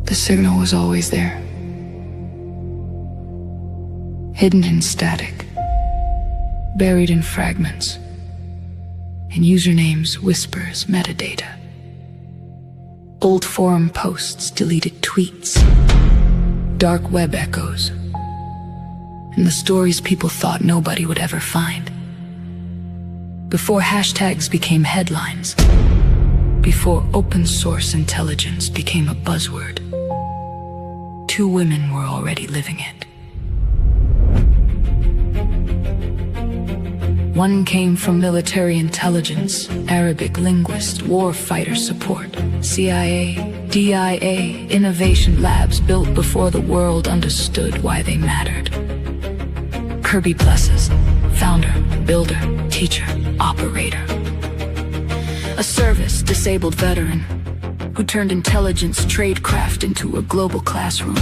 The signal was always there, hidden in static, buried in fragments, in usernames, whispers, metadata. Old forum posts, deleted tweets, dark web echoes, and the stories people thought nobody would ever find. Before hashtags became headlines, before open source intelligence became a buzzword, 2 women were already living it. One came from military intelligence, Arabic linguist, warfighter support, CIA, DIA, innovation labs built before the world understood why they mattered. Kirby Plessas, founder, builder, teacher, operator. A service-disabled veteran who turned intelligence tradecraft into a global classroom.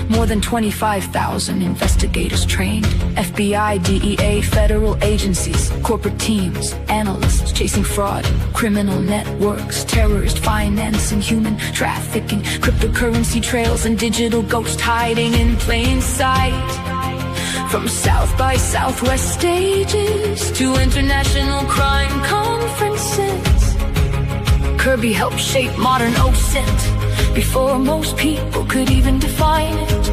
More than 25,000 investigators trained, FBI, DEA, federal agencies, corporate teams, analysts chasing fraud, criminal networks, terrorist financing, human trafficking, cryptocurrency trails, and digital ghosts hiding in plain sight. From South by Southwest stages to international crime conferences, Kirby helped shape modern OSINT before most people could even define it.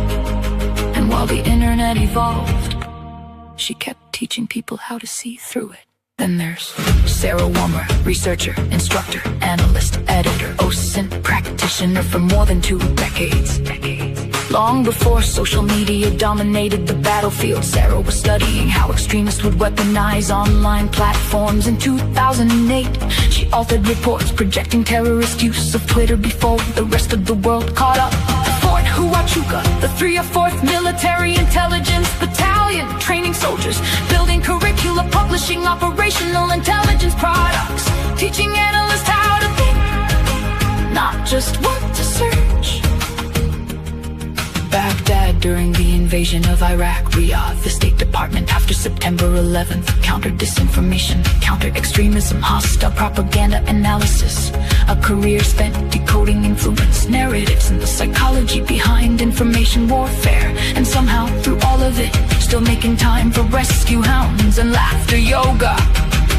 And while the internet evolved, she kept teaching people how to see through it. Then there's Sarah Womer, researcher, instructor, analyst, editor, OSINT practitioner for more than 2 decades. Long before social media dominated the battlefield, Sarah was studying how extremists would weaponize online platforms. In 2008, she authored reports projecting terrorist use of Twitter before the rest of the world caught up. Fort Huachuca, the 304th Military Intelligence Battalion, training soldiers, building curricula, publishing operational intelligence products, teaching analysts how to think, not just what to search. Baghdad during the invasion of Iraq, Riyadh, the State Department after September 11th, counter disinformation, counter extremism, hostile propaganda analysis, a career spent decoding influence narratives and the psychology behind information warfare, and somehow through all of it, still making time for rescue hounds and laughter yoga.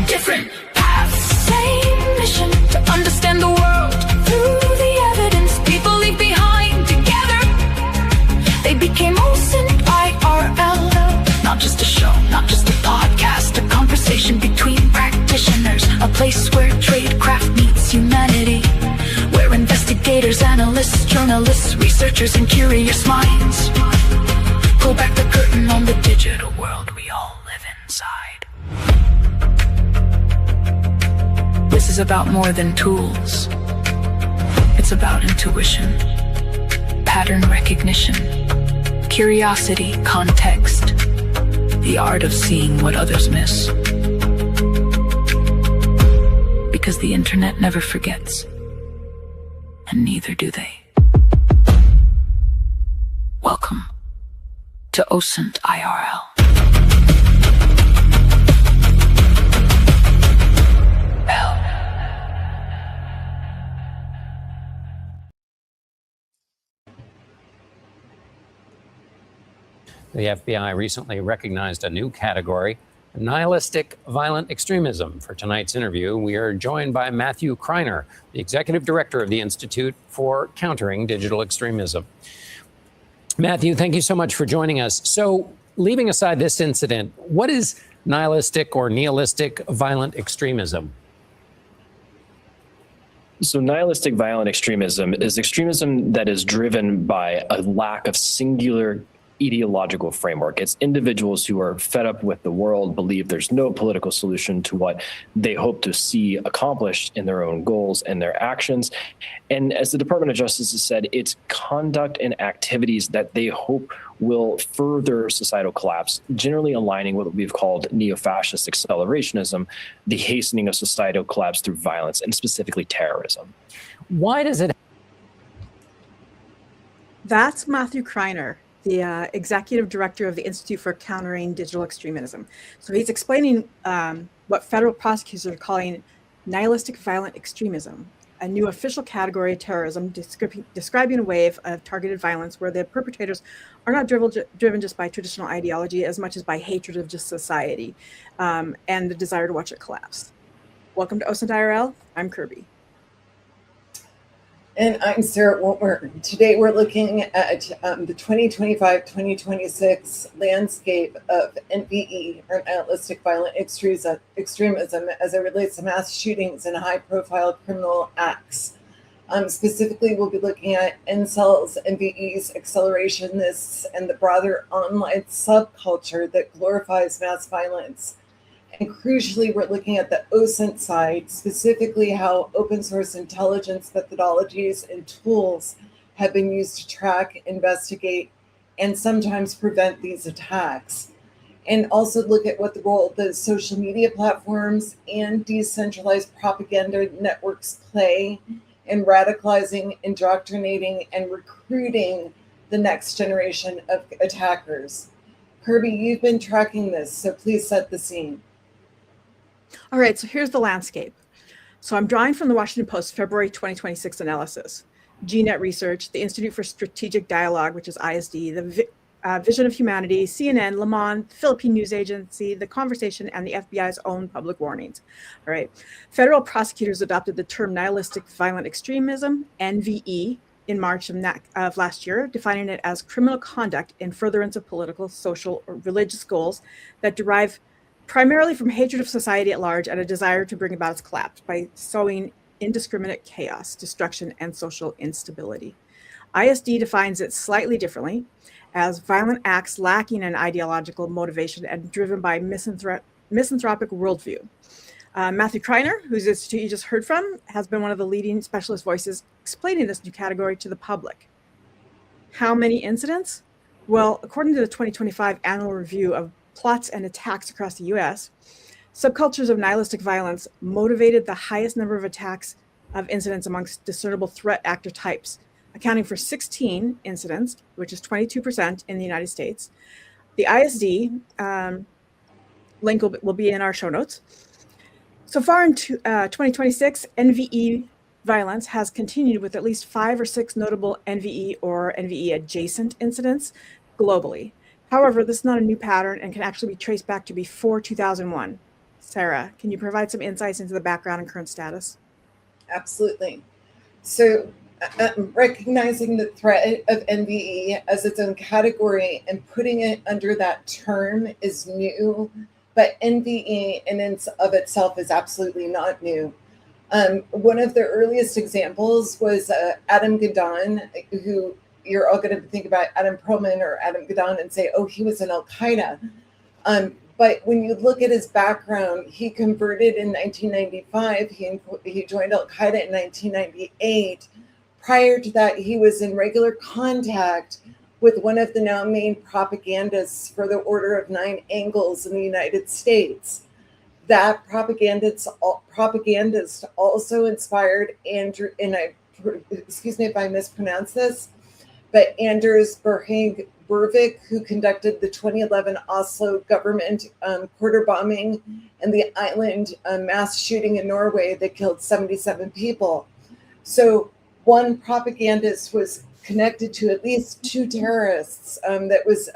Different paths, same mission, to understand the world through the evidence people leave behind. Together they became OSINT IRL. Not just a show, not just a podcast, a conversation between practitioners, a place where tradecraft meets humanity, where investigators, analysts, journalists, researchers, and curious minds pull back the curtain on the digital world we all live inside. This is about more than tools. It's about intuition, pattern recognition, curiosity, context, the art of seeing what others miss. Because the internet never forgets, and neither do they. Welcome to OSINT IRL. The FBI recently recognized a new category, nihilistic violent extremism. For tonight's interview, we are joined by Matthew Kreiner, the executive director of the Institute for Countering Digital Extremism. Matthew, thank you so much for joining us. So, leaving aside this incident, what is nihilistic or nihilistic violent extremism? So nihilistic violent extremism is extremism that is driven by a lack of singular ideological framework. It's individuals who are fed up with the world, believe there's no political solution to what they hope to see accomplished in their own goals and their actions. And as the Department of Justice has said, it's conduct and activities that they hope will further societal collapse, generally aligning with what we've called neo-fascist accelerationism, the hastening of societal collapse through violence, and specifically terrorism. Why does it? That's Matthew Kreiner, the executive director of the Institute for Countering Digital Extremism. So he's explaining what federal prosecutors are calling nihilistic violent extremism. a new official category of terrorism describing a wave of targeted violence where the perpetrators are not driven just by traditional ideology as much as by hatred of just society and the desire to watch it collapse. Welcome to OSINT IRL. I'm Kirby. And I'm Sarah Womer. Today we're looking at the 2025-2026 landscape of NVE, or Nihilistic Violent Extremism, as it relates to mass shootings and high-profile criminal acts. Specifically, we'll be looking at incels, NVEs, accelerationists, and the broader online subculture that glorifies mass violence. And crucially, we're looking at the OSINT side, specifically how open source intelligence methodologies and tools have been used to track, investigate, and sometimes prevent these attacks. And also look at what the role the social media platforms and decentralized propaganda networks play in radicalizing, indoctrinating, and recruiting the next generation of attackers. Kirby, you've been tracking this, so please set the scene. All right, so here's the landscape. So I'm drawing from the Washington Post February 2026 analysis, GNet Research, the Institute for Strategic Dialogue, which is ISD, the Vision of Humanity, CNN, Le Monde, the Philippine News Agency, The Conversation, and the FBI's own public warnings. All right, federal prosecutors adopted the term nihilistic violent extremism, NVE, in March of last year, defining it as criminal conduct in furtherance of political, social, or religious goals that derive primarily from hatred of society at large and a desire to bring about its collapse by sowing indiscriminate chaos, destruction, and social instability. ISD defines it slightly differently as violent acts lacking an ideological motivation and driven by misanthropic worldview. Matthew Kreiner, whose institute you just heard from, has been one of the leading specialist voices explaining this new category to the public. How many incidents? Well, according to the 2025 annual review of plots and attacks across the US, subcultures of nihilistic violence motivated the highest number of attacks of incidents amongst discernible threat actor types, accounting for 16 incidents, which is 22% in the United States. The ISD link will be in our show notes. So far in 2026, NVE violence has continued with at least 5 or 6 notable NVE or NVE adjacent incidents globally. However, this is not a new pattern and can actually be traced back to before 2001. Sarah, can you provide some insights into the background and current status? Absolutely. So recognizing the threat of NVE as its own category and putting it under that term is new, but NVE in and of itself is absolutely not new. One of the earliest examples was Adam Gadon, who you're all going to think about Adam Perlman or Adam Gadon and say, oh, he was in Al-Qaeda. But when you look at his background, he converted in 1995. He joined Al-Qaeda in 1998. Prior to that, he was in regular contact with one of the now main propagandists for the Order of Nine Angles in the United States. That propagandist also inspired Andrew, and excuse me if I mispronounce this, but Anders Breivik, who conducted the 2011 Oslo government quarter bombing and the island mass shooting in Norway that killed 77 people. So one propagandist was connected to at least 2 terrorists that was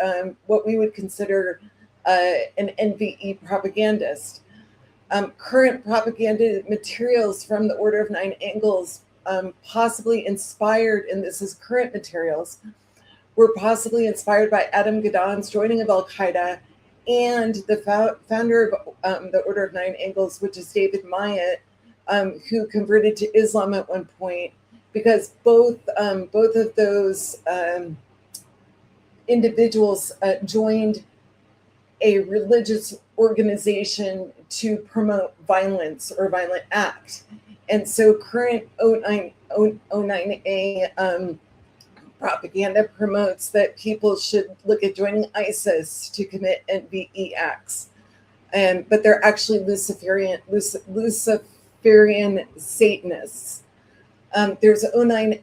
what we would consider an NVE propagandist. Current propaganda materials from the Order of Nine Angles possibly inspired, and this is current materials, were possibly inspired by Adam Gadon's joining of Al-Qaeda and the founder of the Order of Nine Angles, which is David Myatt, who converted to Islam at one point, because both of those individuals joined a religious organization to promote violence or violent act. And so current 09A propaganda promotes that people should look at joining ISIS to commit NVE acts. But they're actually Luciferian Satanists. There's 09A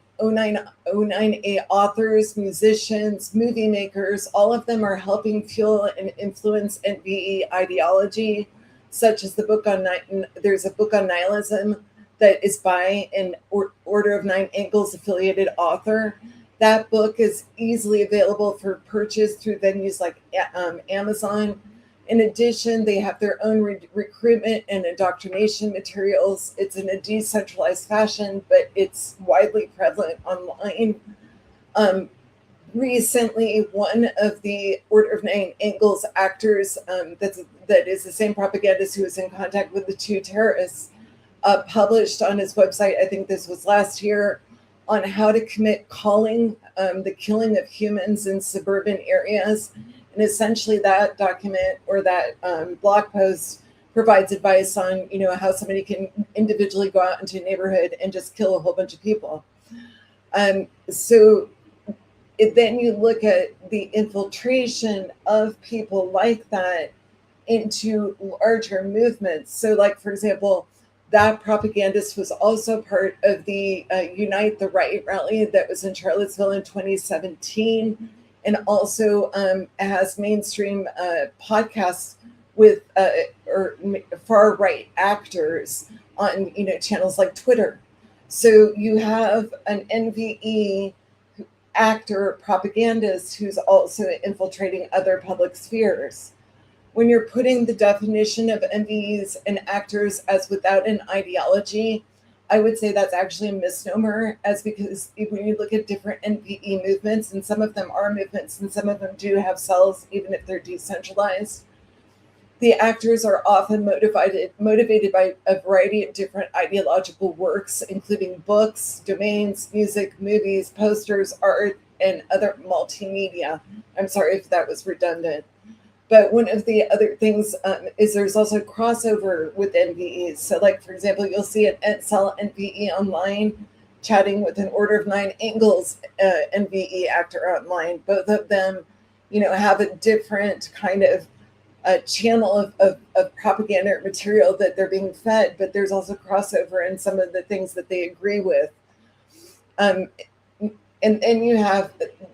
authors, musicians, movie makers, all of them are helping fuel and influence NVE ideology, such as there's a book on nihilism that is by an Order of Nine Angles affiliated author. That book is easily available for purchase through venues like Amazon. In addition, they have their own recruitment and indoctrination materials. It's in a decentralized fashion, but it's widely prevalent online. Recently, one of the Order of Nine Angles actors, that is the same propagandist who was in contact with the two terrorists, published on his website, I think this was last year, on how to commit calling, the killing of humans in suburban areas. And essentially that document or that blog post provides advice on, how somebody can individually go out into a neighborhood and just kill a whole bunch of people. Then you look at the infiltration of people like that into larger movements. So like, for example, that propagandist was also part of the Unite the Right rally that was in Charlottesville in 2017, and also has mainstream podcasts with or far right actors on channels like Twitter. So you have an NVE actor propagandist who's also infiltrating other public spheres. When you're putting the definition of NVEs and actors as without an ideology, I would say that's actually a misnomer, because when you look at different NVE movements, and some of them are movements and some of them do have cells, even if they're decentralized, the actors are often motivated by a variety of different ideological works, including books, domains, music, movies, posters, art, and other multimedia. I'm sorry if that was redundant. But one of the other things is there's also crossover with NVEs. So like, for example, you'll see an incel NVE online chatting with an Order of Nine Angles NVE actor online. Both of them, have a different kind of channel of propaganda material that they're being fed, but there's also crossover in some of the things that they agree with. And then you have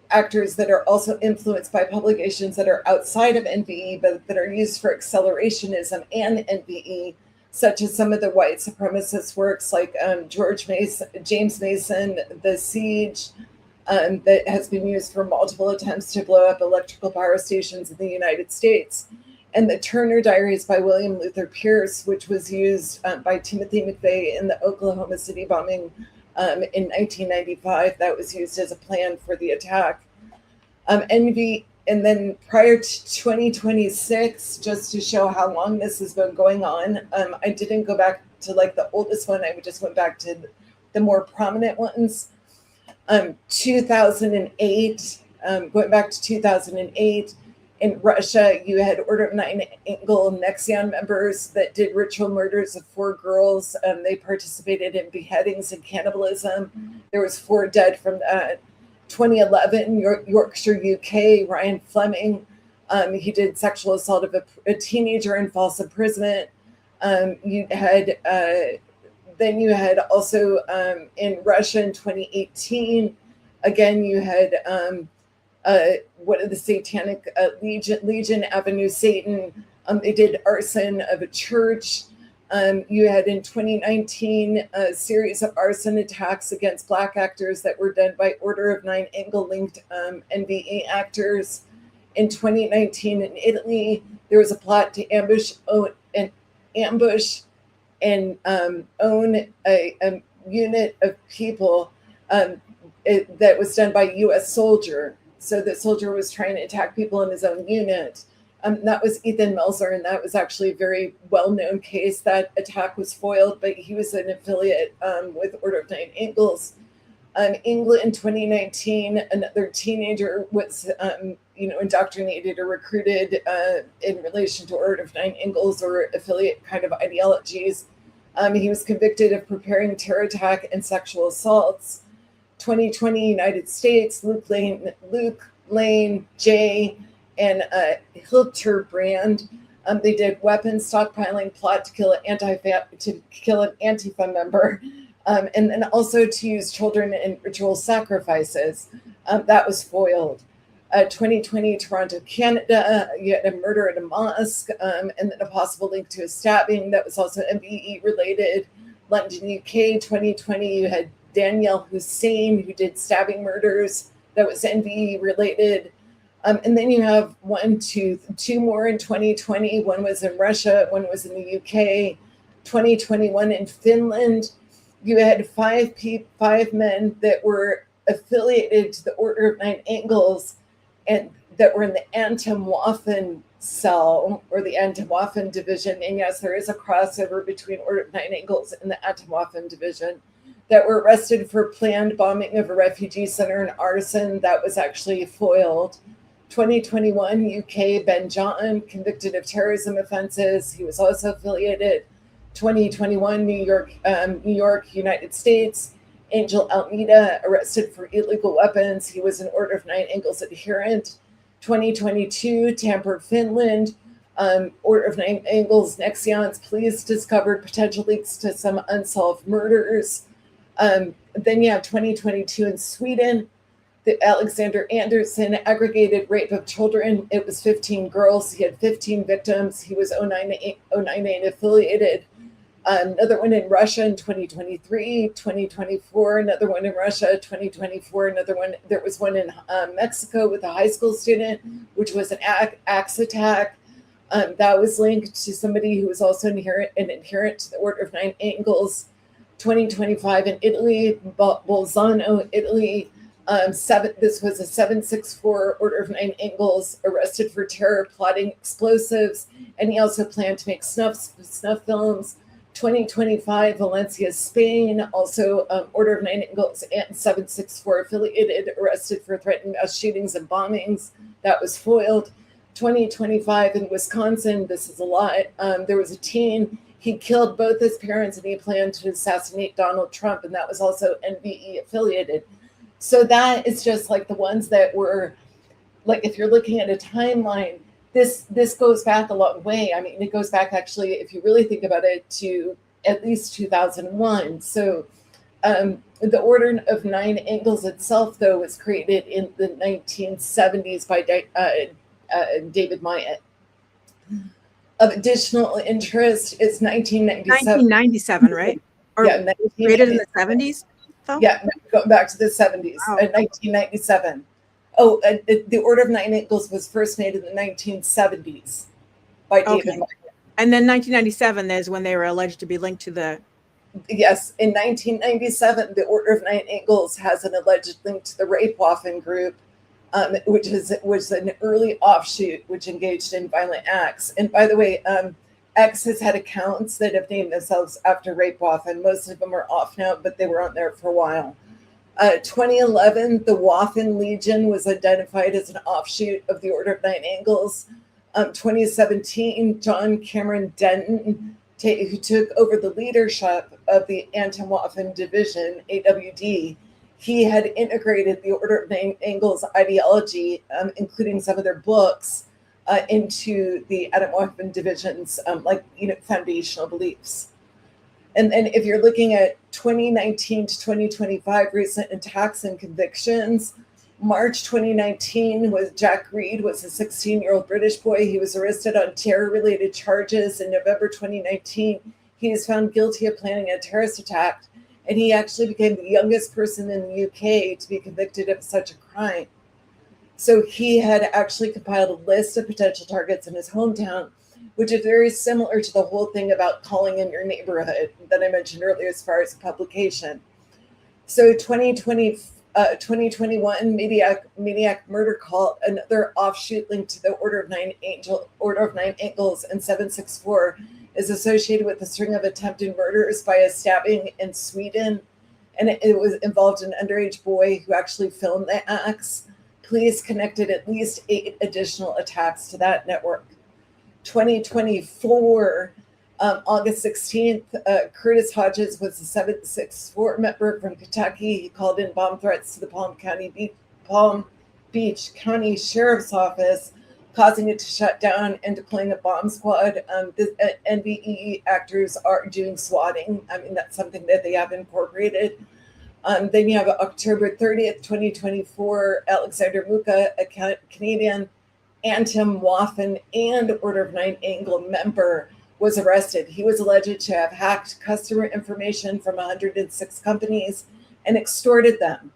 actors that are also influenced by publications that are outside of NVE, but that are used for accelerationism and NVE, such as some of the white supremacist works like James Mason, The Siege, that has been used for multiple attempts to blow up electrical power stations in the United States. And the Turner Diaries by William Luther Pierce, which was used by Timothy McVeigh in the Oklahoma City bombing in 1995, that was used as a plan for the attack. And then prior to 2026, just to show how long this has been going on, I didn't go back to like the oldest one, I just went back to the more prominent ones. 2008, going back to 2008, in Russia, you had Order of Nine Angle Nexion members that did ritual murders of 4 girls. They participated in beheadings and cannibalism. There was 4 dead from that. 2011, Yorkshire, UK, Ryan Fleming. He did sexual assault of a teenager and false imprisonment. Then you had also in Russia in 2018, again, you had one of the satanic Legion Avenue Satan. They did arson of a church. You had in 2019 a series of arson attacks against Black actors that were done by Order of Nine Angle linked NVE actors. In 2019 in Italy, there was a plot to ambush and own a unit of people that was done by a U.S. soldier. So the soldier was trying to attack people in his own unit. That was Ethan Melzer, and that was actually a very well-known case. That attack was foiled, but he was an affiliate with Order of Nine Angles. England in 2019, another teenager was, indoctrinated or recruited in relation to Order of Nine Angles or affiliate kind of ideologies. He was convicted of preparing terror attack and sexual assaults. 2020 United States, Luke Lane, Jay, and Hilterbrand. They did weapons stockpiling plot to kill an Antifa member, and then also to use children in ritual sacrifices. That was foiled. 2020 Toronto, Canada, you had a murder at a mosque, and then a possible link to a stabbing that was also MBE related. London, UK, 2020, you had Danielle Hussein, who did stabbing murders that was NVE related. And then you have two more in 2020. One was in Russia, one was in the UK. 2021 in Finland, you had five men that were affiliated to the Order of Nine Angles and that were in the Anti-Waffen cell or the Anti-Waffen division. And yes, there is a crossover between Order of Nine Angles and the Anti-Waffen division, that were arrested for planned bombing of a refugee center and arson that was actually foiled. 2021 UK, Ben John, convicted of terrorism offenses. He was also affiliated. 2021 New York, United States, Angel Almeida, arrested for illegal weapons. He was an Order of Nine Angles adherent. 2022 Tampere, Finland, Order of Nine Angles Nexions police discovered potential links to some unsolved murders. Then you have 2022 in Sweden, the Alexander Anderson aggregated rape of children. It was 15 girls. He had 15 victims. He was 098 affiliated. Another one in Russia in 2023, 2024, another one in Russia, 2024, another one. There was one in Mexico with a high school student, which was an axe attack. That was linked to somebody who was also an adherent to the Order of Nine Angles. 2025 in Italy, Bolzano, Italy. This was a 764 Order of Nine Angles, arrested for terror, plotting explosives, and he also planned to make snuff films. 2025, Valencia, Spain, also Order of Nine Angles and 764 affiliated, arrested for threatening mass shootings and bombings. That was foiled. 2025 in Wisconsin, this is a lot. There was a teen. He killed both his parents and he planned to assassinate Donald Trump, and that was also NVE affiliated. So that is just like the ones that were, like, if you're looking at a timeline, this goes back a long way. I mean, it goes back actually, if you really think about it, to at least 2001. So the Order of Nine Angles itself, though, was created in the 1970s by David Myatt. Of additional interest is 1997. 1997, right? Or Yeah, created in the 70s? Though? Yeah, going back to the 70s, Wow. 1997. Oh, the Order of Nine Angles was first made in the 1970s by David Myatt. And then 1997 is when they were alleged to be linked to the... Yes, in 1997, the Order of Nine Angles has an alleged link to the Rapewaffen group, which was an early offshoot which engaged in violent acts. And by the way, X has had accounts that have named themselves after Rapewaffen. Most of them are off now, but they were on there for a while. 2011, the Waffen Legion was identified as an offshoot of the Order of Nine Angles. 2017, John Cameron Denton, who took over the leadership of the Anti-Waffen Division, AWD, he had integrated the Order of Nine Angles ideology, including some of their books, into the Anti-Waffen Division's foundational beliefs. And then if you're looking at 2019 to 2025 recent attacks and convictions, March 2019 was Jack Reed, was a 16-year-old British boy. He was arrested on terror-related charges. In November 2019, he was found guilty of planning a terrorist attack, and he actually became the youngest person in the UK to be convicted of such a crime. So he had actually compiled a list of potential targets in his hometown, which is very similar to the whole thing about calling in your neighborhood that I mentioned earlier as far as publication. So 2021 Maniac Murder Cult, another offshoot linked to the Order of Nine Angles and 764, is associated with a string of attempted murders by a stabbing in Sweden. And it was involved an underage boy who actually filmed the acts. Police connected at least 8 additional attacks to that network. 2024, August 16th, Curtis Hodges was a 764 member from Kentucky. He called in bomb threats to the Palm Beach County Sheriff's Office, causing it to shut down and deploying a bomb squad. The NVE actors are doing swatting. I mean, that's something that they have incorporated. Then you have October 30th, 2024, Alexander Muka, a Canadian Anti-Waffen and Order of Nine Angle member, was arrested. He was alleged to have hacked customer information from 106 companies and extorted them.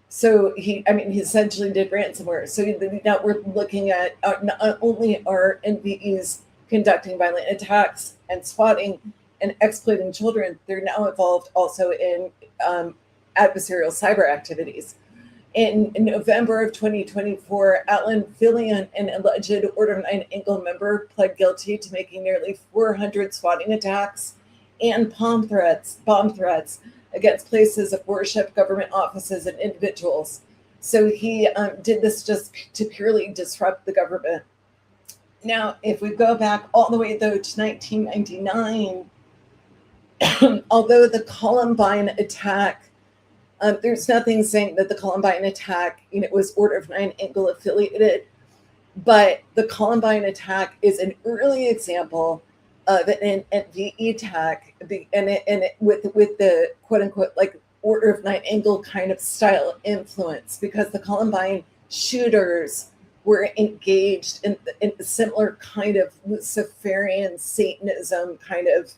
So he essentially did ransomware. So now we're looking at not only are NVEs conducting violent attacks and swatting and exploiting children, they're now involved also in adversarial cyber activities. In November of 2024, Alan Fillion, an alleged Order of 9 Incel member, pled guilty to making nearly 400 swatting attacks and bomb threats against places of worship, government offices, and individuals. So he did this just to purely disrupt the government. Now, if we go back all the way, though, to 1999, although the Columbine attack, there's nothing saying that the Columbine attack, was Order of 9 Incel affiliated, but the Columbine attack is an early example of an NVE attack, with the quote unquote like Order of 9 Incel kind of style influence, because the Columbine shooters were engaged in a similar kind of Luciferian Satanism kind of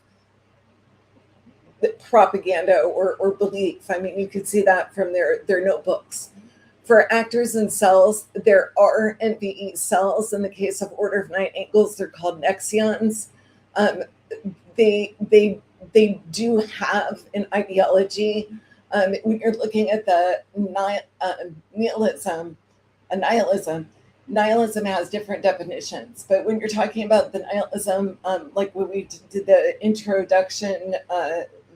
propaganda or belief. I mean, you could see that from their notebooks. For actors and cells, there are NVE cells. In the case of Order of 9 Incels, they're called Nexions. They do have an ideology. When you're looking at the nihilism has different definitions. But when you're talking about the nihilism, like when we did the introduction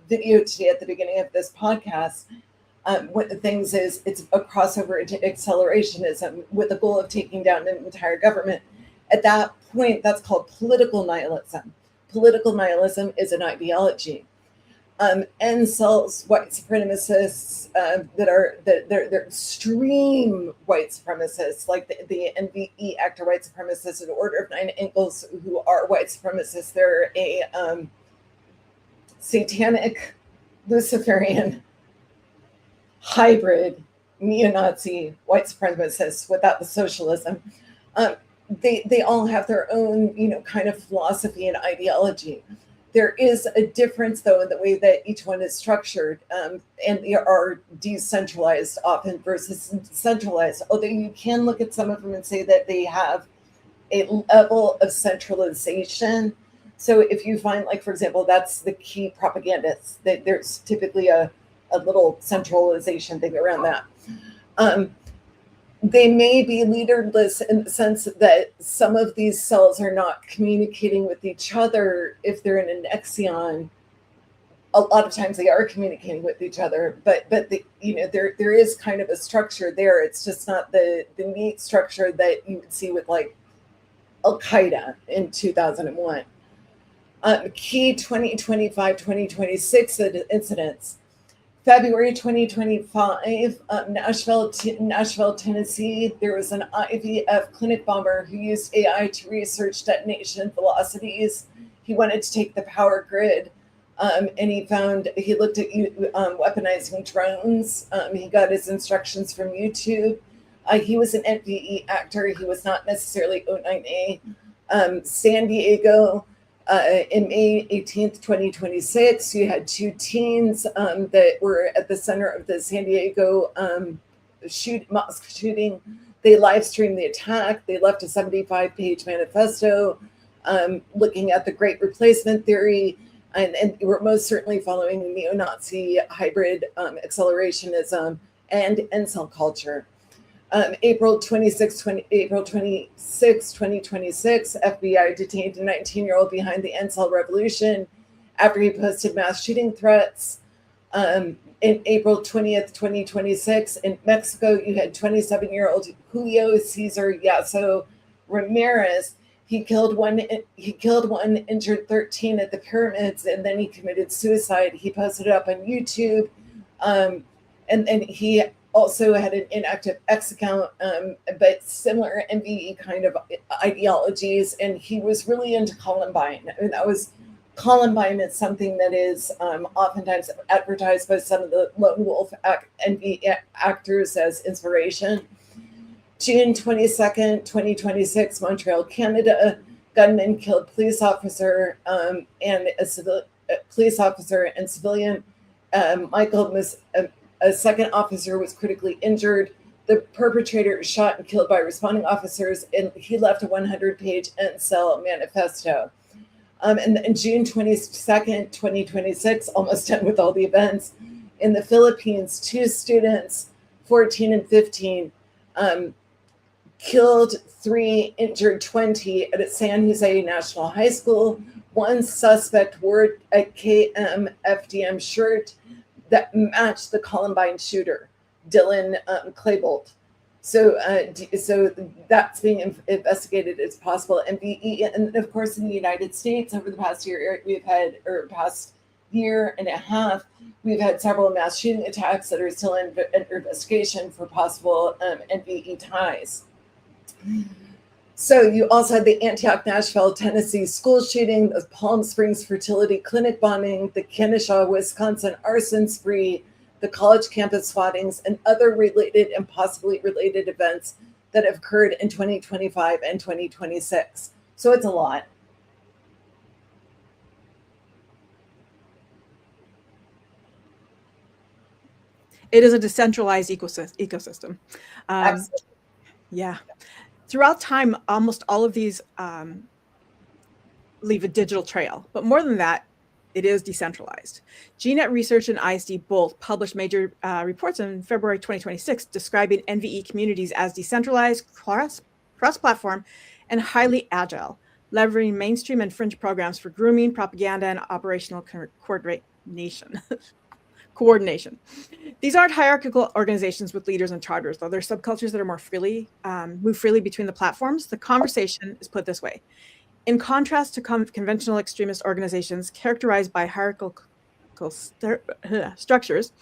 video today at the beginning of this podcast, one of the things is it's a crossover into accelerationism with the goal of taking down an entire government. At that point, that's called political nihilism. Political nihilism is an ideology. Incels, white supremacists they're extreme white supremacists, like the NVE actor white supremacists and Order of 9 Incels who are white supremacists. They're a satanic Luciferian hybrid neo-Nazi white supremacists without the socialism. They all have their own, kind of philosophy and ideology. There is a difference, though, in the way that each one is structured, and they are decentralized often versus centralized, although you can look at some of them and say that they have a level of centralization. So if you find, like, for example, that's the key propagandists, that there's typically a little centralization thing around that. They may be leaderless in the sense that some of these cells are not communicating with each other. If they're in a Nexion, a lot of times they are communicating with each other, but there is kind of a structure there. It's just not the neat structure that you would see with like Al-Qaeda in 2001. Key 2025-2026 incidents. February 2025, Nashville, Tennessee, there was an IVF clinic bomber who used AI to research detonation velocities. He wanted to take the power grid, and he looked at weaponizing drones. He got his instructions from YouTube. He was an NVE actor. He was not necessarily O9A. San Diego, in May 18th, 2026, you had two teens that were at the center of the San Diego mosque shooting. They live streamed the attack. They left a 75-page manifesto looking at the Great Replacement theory, and we're most certainly following neo-Nazi hybrid accelerationism and incel culture. April 26, 2026, FBI detained a 19-year-old behind the incel revolution after he posted mass shooting threats. In April 20th, 2026, in Mexico, you had 27-year-old Julio Cesar Yasso Ramirez. He killed one, injured 13 at the pyramids, and then he committed suicide. He posted it up on YouTube, and he also had an inactive X account, but similar NVE kind of ideologies. And he was really into Columbine. And Columbine is something that is oftentimes advertised by some of the lone wolf NVE actors as inspiration. June 22nd, 2026, Montreal, Canada, gunman killed police officer and police officer and civilian. A second officer was critically injured. The perpetrator was shot and killed by responding officers, and he left a 100-page incel manifesto. And in June 22nd, 2026, almost done with all the events, in the Philippines, 2 students, 14 and 15, killed 3, injured 20 at a San Jose National High School. 1 suspect wore a KMFDM shirt that matched the Columbine shooter, Dylan Klebold. So that's being investigated as possible. MVE, and of course, in the United States, over the past year, past year and a half, we've had several mass shooting attacks that are still under investigation for possible MVE ties. So you also had the Antioch, Nashville, Tennessee school shooting, the Palm Springs fertility clinic bombing, the Kennesaw, Wisconsin arson spree, the college campus swattings, and other related and possibly related events that have occurred in 2025 and 2026. So it's a lot. It is a decentralized ecosystem. Yeah. Throughout time, almost all of these leave a digital trail. But more than that, it is decentralized. GNet Research and ISD both published major reports in February 2026 describing NVE communities as decentralized, cross-platform, and highly agile, leveraging mainstream and fringe programs for grooming, propaganda, and operational coordination. These aren't hierarchical organizations with leaders and charters, though they're subcultures that are more freely move freely between the platforms. The conversation is put this way. In contrast to conventional extremist organizations characterized by hierarchical structures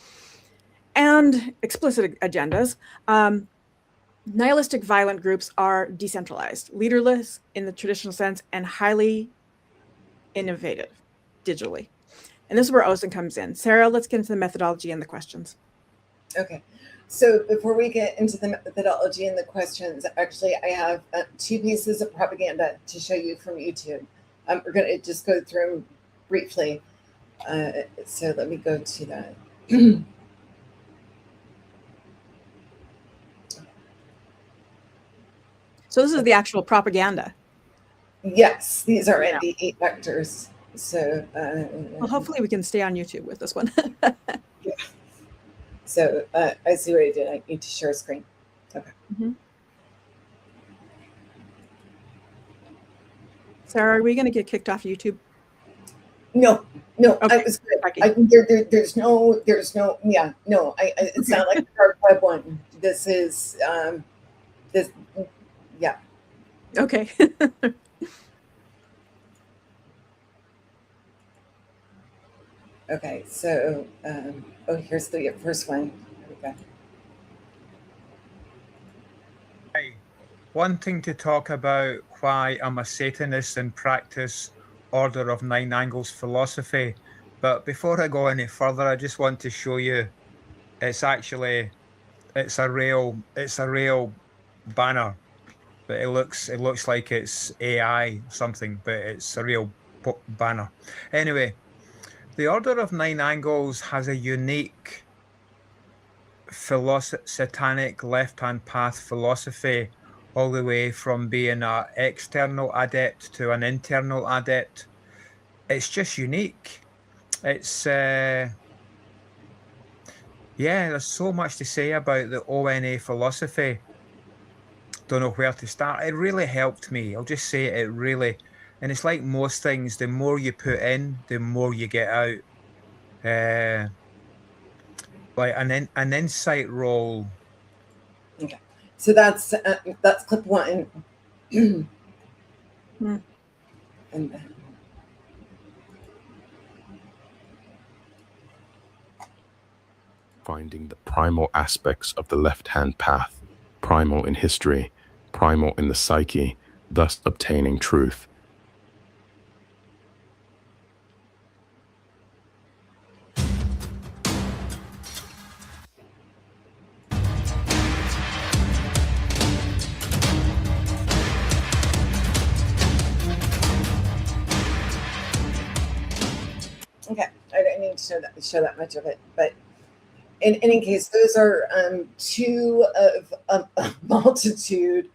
and explicit agendas, nihilistic violent groups are decentralized, leaderless in the traditional sense, and highly innovative digitally. And this is where OSINT comes in. Sarah, let's get into the methodology and the questions. Okay. So before we get into the methodology and the questions, actually, I have 2 pieces of propaganda to show you from YouTube. We're going to just go through them briefly. So let me go to that. So this is the actual propaganda. Yes, these are NVE vectors. So well, hopefully we can stay on YouTube with this one. Yeah. So I see what I did. I need to share a screen. Okay. Mm-hmm. Sarah, are we going to get kicked off YouTube? No. Okay. I was good. There's no. Yeah, no. It's not like the dark web one. This is this. Yeah. Okay. Okay. So here's the first one. Okay. Hi. Wanting to talk about why I'm a Satanist and practice Order of Nine Angles philosophy, but before I go any further, I just want to show you it's a real banner, but it looks like it's AI something, but it's a real banner. Anyway, the Order of Nine Angles has a unique satanic left-hand path philosophy, all the way from being an external adept to an internal adept. It's just unique. It's yeah, there's so much to say about the ONA philosophy. Don't know where to start. It really helped me. I'll just say it really. And it's like most things, the more you put in, the more you get out. Like an insight roll. Okay. So that's clip 1. And then finding the primal aspects of the left-hand path, primal in history, primal in the psyche, thus obtaining truth. to show that much of it. But in any case, those are two of a multitude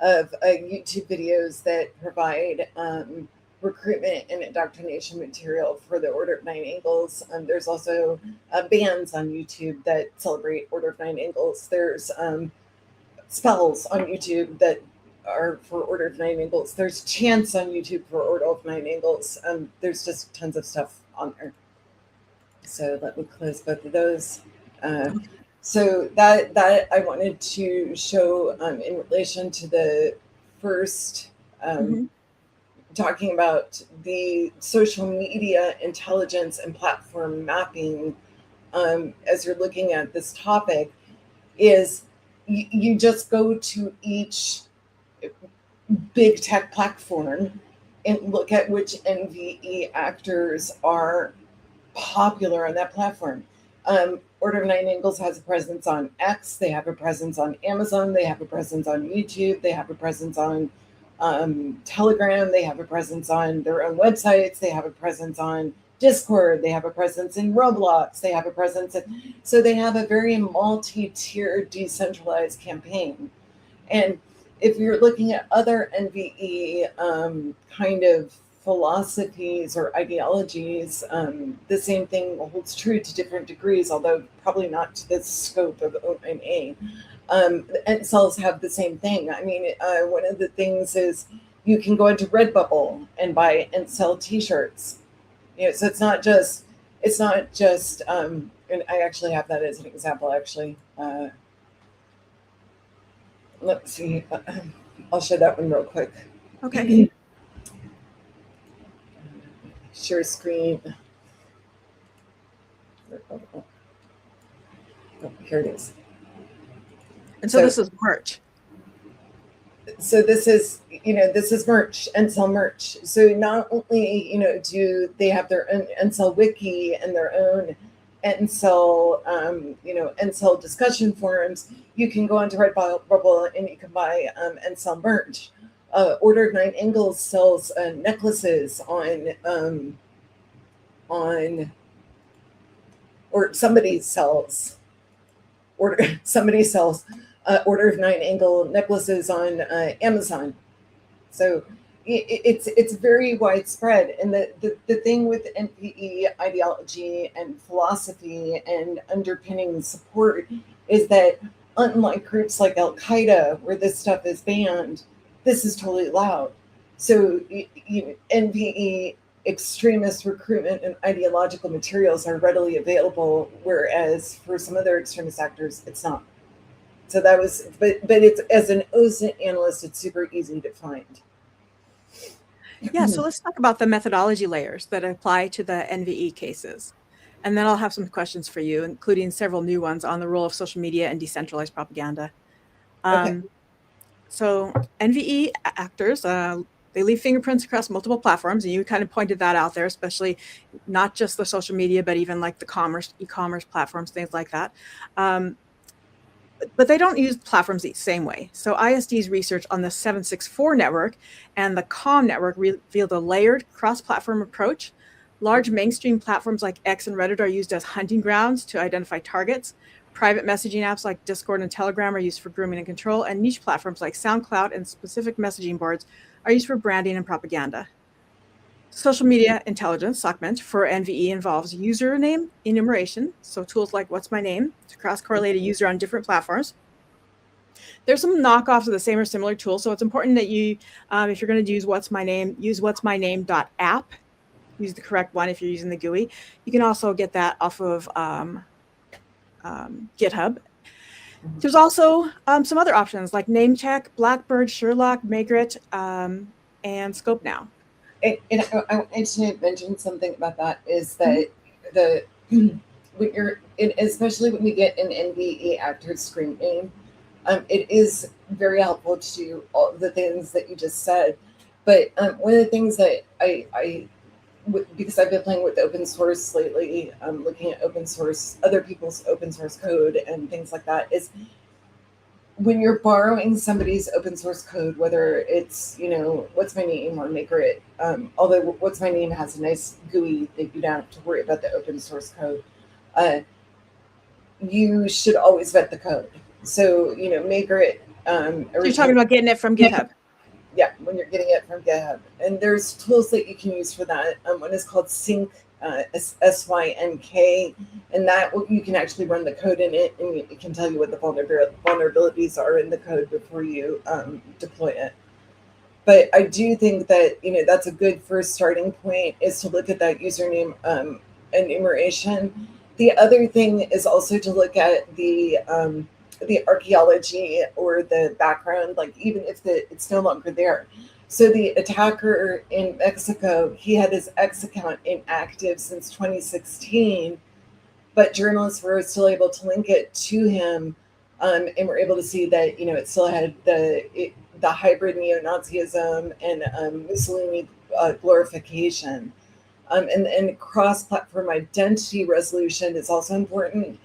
of YouTube videos that provide recruitment and indoctrination material for the Order of Nine Angles. There's also bands on YouTube that celebrate Order of Nine Angles. There's spells on YouTube that are for Order of Nine Angles. There's chants on YouTube for Order of Nine Angles. There's just tons of stuff on there. So let me close both of those. So that I wanted to show in relation to the first talking about the social media intelligence and platform mapping as you're looking at this topic is you just go to each big tech platform and look at which NVE actors are popular on that platform. Order of Nine Angles has a presence on X. They have a presence on Amazon. They have a presence on YouTube. They have a presence on Telegram. They have a presence on their own websites. They have a presence on Discord. They have a presence in Roblox. They have a presence in, so they have a very multi-tiered decentralized campaign. And if you're looking at other NVE kind of philosophies or ideologies, the same thing holds true to different degrees, although probably not to the scope of ONA. Incels have the same thing. I mean, one of the things is you can go into Redbubble and buy incel t-shirts. You know, so it's not just, and I actually have that as an example, actually. Let's see, I'll show that one real quick. Okay. Share screen. Oh, here it is. And so this is merch. So this is, this is merch, incel merch. So not only, do they have their own incel wiki and their own incel, incel discussion forums, you can go onto Redbubble and you can buy incel merch. Order of Nine Angles sells necklaces or somebody sells Order of Nine Angle necklaces on Amazon. So it's very widespread. And the thing with NPE ideology and philosophy and underpinning support is that unlike groups like Al-Qaeda, where this stuff is banned, this is totally allowed. So NPE extremist recruitment and ideological materials are readily available, whereas for some other extremist actors, it's not. So that was, but it's, as an OSINT analyst, it's super easy to find. Yeah, so let's talk about the methodology layers that apply to the NVE cases. And then I'll have some questions for you, including several new ones on the role of social media and decentralized propaganda. Okay. So NVE actors, they leave fingerprints across multiple platforms, and you kind of pointed that out there, especially not just the social media, but even like the e-commerce platforms, things like that. But they don't use platforms the same way. So ISD's research on the 764 network and the COM network revealed a layered cross-platform approach. Large mainstream platforms like X and Reddit are used as hunting grounds to identify targets. Private messaging apps like Discord and Telegram are used for grooming and control, and niche platforms like SoundCloud and specific messaging boards are used for branding and propaganda. Social media intelligence, SOCMENT, for NVE involves username enumeration, so tools like What's My Name to cross-correlate a user on different platforms. There's some knockoffs of the same or similar tools, so it's important that you, if you're going to use What's My Name, use what'smyname.app. Use the correct one if you're using the GUI. You can also get that off of GitHub. There's also some other options like NameCheck, Blackbird, Sherlock, Magrit, and Scope Now. I wanted to mention something about that is that when you're, especially when you get an NVE actor screen name, it is very helpful to do all the things that you just said. But one of the things that because I've been playing with open source lately, looking at open source, other people's open source code and things like that, is when you're borrowing somebody's open source code, whether it's, what's my name or maker it, although what's my name has a nice GUI that you don't have to worry about the open source code, you should always vet the code. So, maker it. You're talking about getting it from GitHub. Yeah, when you're getting it from GitHub. And there's tools that you can use for that. One is called Sync, SYNK, and that you can actually run the code in it, and it can tell you what the vulnerabilities are in the code before you deploy it. But I do think that, that's a good first starting point, is to look at that username enumeration. The other thing is also to look at the archaeology or the background, like even if it's no longer there. So the attacker in Mexico, he had his X account inactive since 2016, but journalists were still able to link it to him, and were able to see that, it still had the hybrid neo-Nazism and Mussolini glorification. And cross-platform identity resolution is also important,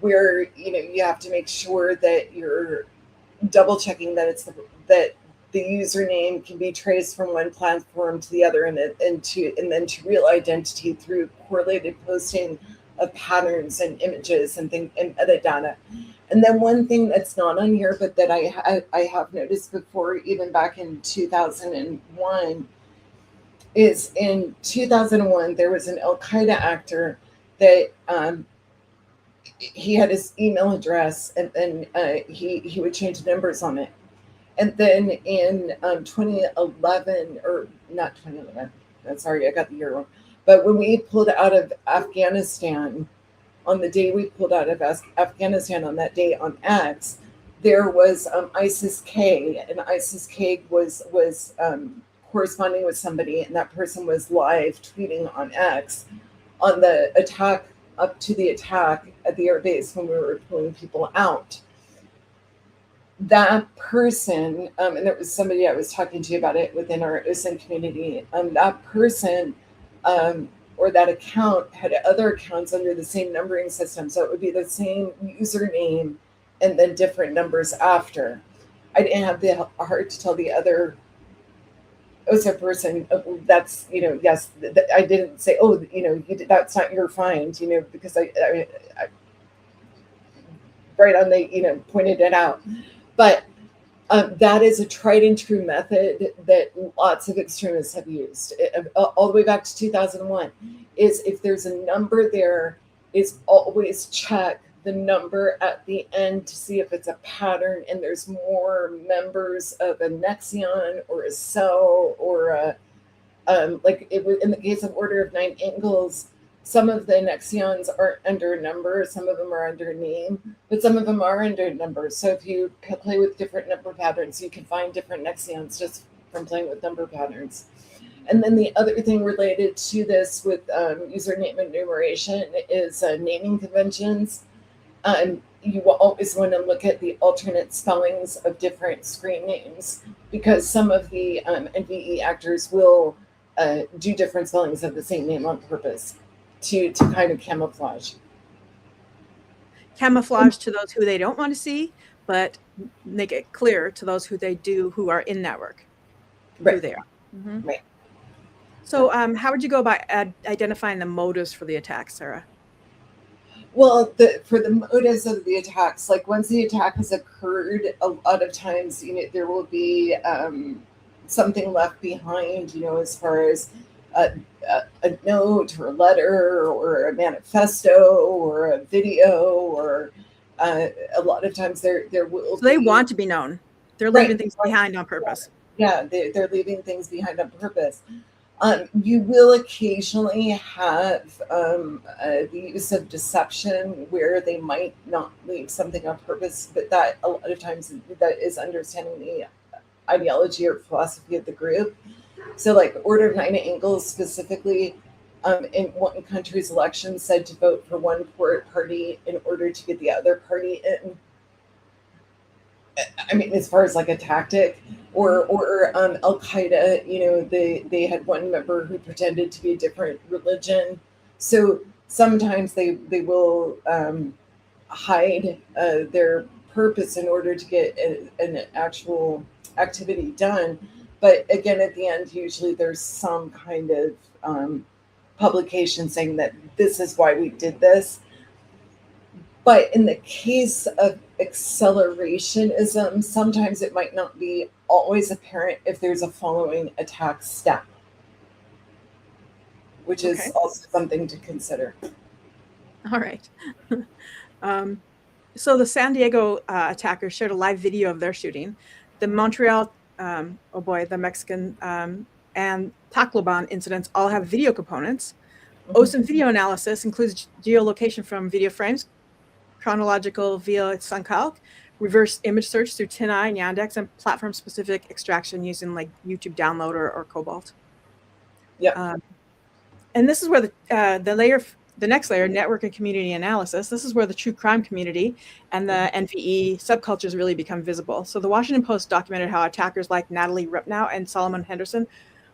where you have to make sure that you're double checking that that the username can be traced from one platform to the other, and then to real identity through correlated posting of patterns and images and metadata. And then one thing that's not on here, but that I have noticed before, even back in 2001, is in 2001 there was an Al Qaeda actor that he had his email address, and then he would change numbers on it. And then in 2011, or not 2011, sorry, I got the year wrong. But when we pulled out of Afghanistan, on the day we pulled out of Afghanistan, on that day on X, there was ISIS-K, and ISIS-K was corresponding with somebody, and that person was live tweeting on X on the attack, up to the attack at the air base when we were pulling people out. That person, and there was somebody I was talking to about it within our OSINT community, that person or that account had other accounts under the same numbering system. So it would be the same username and then different numbers after. I didn't have the heart to tell the other OSINT person, that's, yes, I didn't say, that's not your find, because I right on, they, pointed it out. But that is a tried and true method that lots of extremists have used all the way back to 2001, is if there's a number there, is always check the number at the end to see if it's a pattern and there's more members of a nexion or a cell or a, like it was in the case of Order of Nine Angles, some of the nexions aren't under a number, some of them are under a name, but some of them are under numbers. So if you play with different number patterns, you can find different nexions just from playing with number patterns. And then the other thing related to this with username enumeration is naming conventions. You will always want to look at the alternate spellings of different screen names, because some of the NVE actors will do different spellings of the same name on purpose to kind of camouflage. Camouflage to those who they don't want to see, but make it clear to those who they do, who are in network, who they are. Mm-hmm. Right. So how would you go about identifying the motives for the attack, Sarah? Well, for the motives of the attacks, like once the attack has occurred, a lot of times, there will be something left behind, as far as a note or a letter or a manifesto or a video, or a lot of times there will. So they want to be known. They're leaving things behind on purpose. Yeah, they're leaving things behind on purpose. You will occasionally have the use of deception where they might not leave something on purpose, but that a lot of times that is understanding the ideology or philosophy of the group. So like Order of Nine Angles specifically, in one country's election said to vote for one party in order to get the other party in. I mean, as far as like a tactic, or Al Qaeda, they had one member who pretended to be a different religion. So sometimes they will hide their purpose in order to get an actual activity done. But again, at the end, usually there's some kind of publication saying that this is why we did this. But in the case of accelerationism, sometimes it might not be always apparent if there's a following attack step, which is also something to consider. All right. So the San Diego attackers shared a live video of their shooting. The Montreal, the Mexican and Tacloban incidents all have video components. OSINT video analysis includes geolocation from video frames, chronological via SunCalc, reverse image search through TinEye and Yandex, and platform-specific extraction using like YouTube Downloader or Cobalt. Yeah. And this is where the next layer, network and community analysis, this is where the true crime community and the NVE subcultures really become visible. So the Washington Post documented how attackers like Natalie Rupnow and Solomon Henderson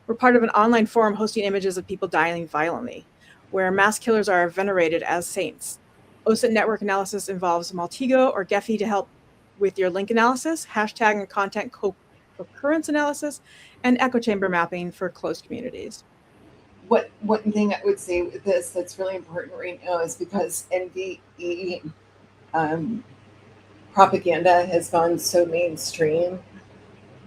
were part of an online forum hosting images of people dying violently, where mass killers are venerated as saints. OSINT network analysis involves Maltego or Gephi to help with your link analysis, hashtag and content co-occurrence analysis, and echo chamber mapping for closed communities. One thing I would say with this that's really important right now is because NVE propaganda has gone so mainstream,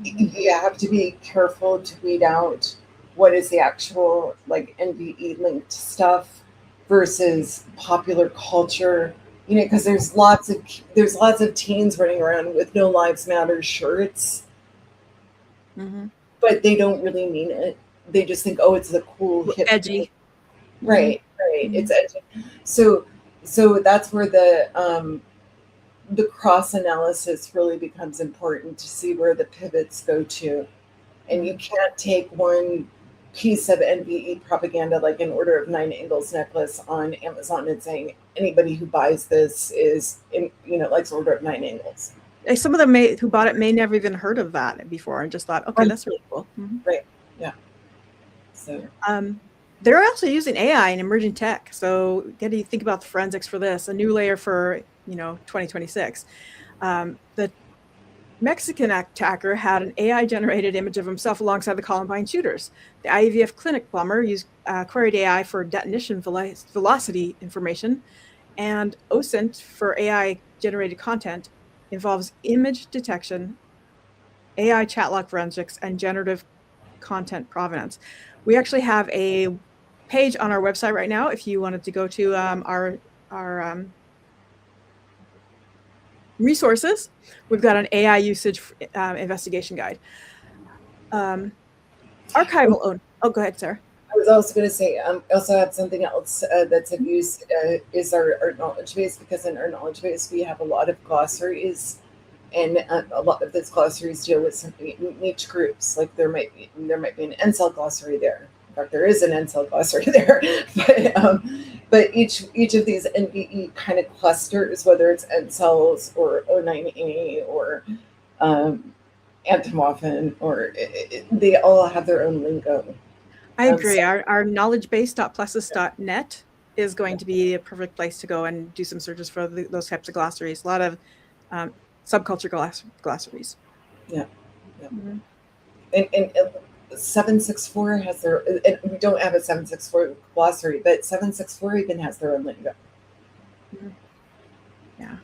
you have to be careful to weed out what is the actual like NVE linked stuff versus popular culture, because there's lots of teens running around with No Lives Matter shirts, but they don't really mean it. They just think, oh, it's the cool hip edgy thing. Right. It's edgy. So that's where the cross analysis really becomes important to see where the pivots go to, and you can't take one piece of NVE propaganda like an Order of Nine Angles necklace on Amazon and saying anybody who buys this is likes Order of Nine Angles. Some of them who bought it may never even heard of that before and just thought, okay, that's really cool. Right. Yeah. So they're also using AI and emerging tech. So get to think about the forensics for this, a new layer for 2026. The Mexican attacker had an AI-generated image of himself alongside the Columbine shooters. The IEVF clinic bomber used queried AI for detonation velocity information, and OSINT for AI-generated content involves image detection, AI chat log forensics, and generative content provenance. We actually have a page on our website right now if you wanted to go to our resources. We've got an AI usage investigation guide. Archival. Oh, go ahead, Sarah. I was also going to say, I also have something else that's of use is our knowledge base, because in our knowledge base we have a lot of glossaries, and a lot of those glossaries deal with some niche groups. Like there might be an incel glossary there. In fact, there is an incel glossary there. But each of these NVE kind of clusters, whether it's incels or O9A or anthropomorphin, or they all have their own lingo. I agree. Our knowledgebase.plessas.net is going to be a perfect place to go and do some searches for those types of glossaries. A lot of subculture glossaries. Yeah. And 764 has their, and we don't have a 764 glossary, but 764 even has their own lingo. Yeah.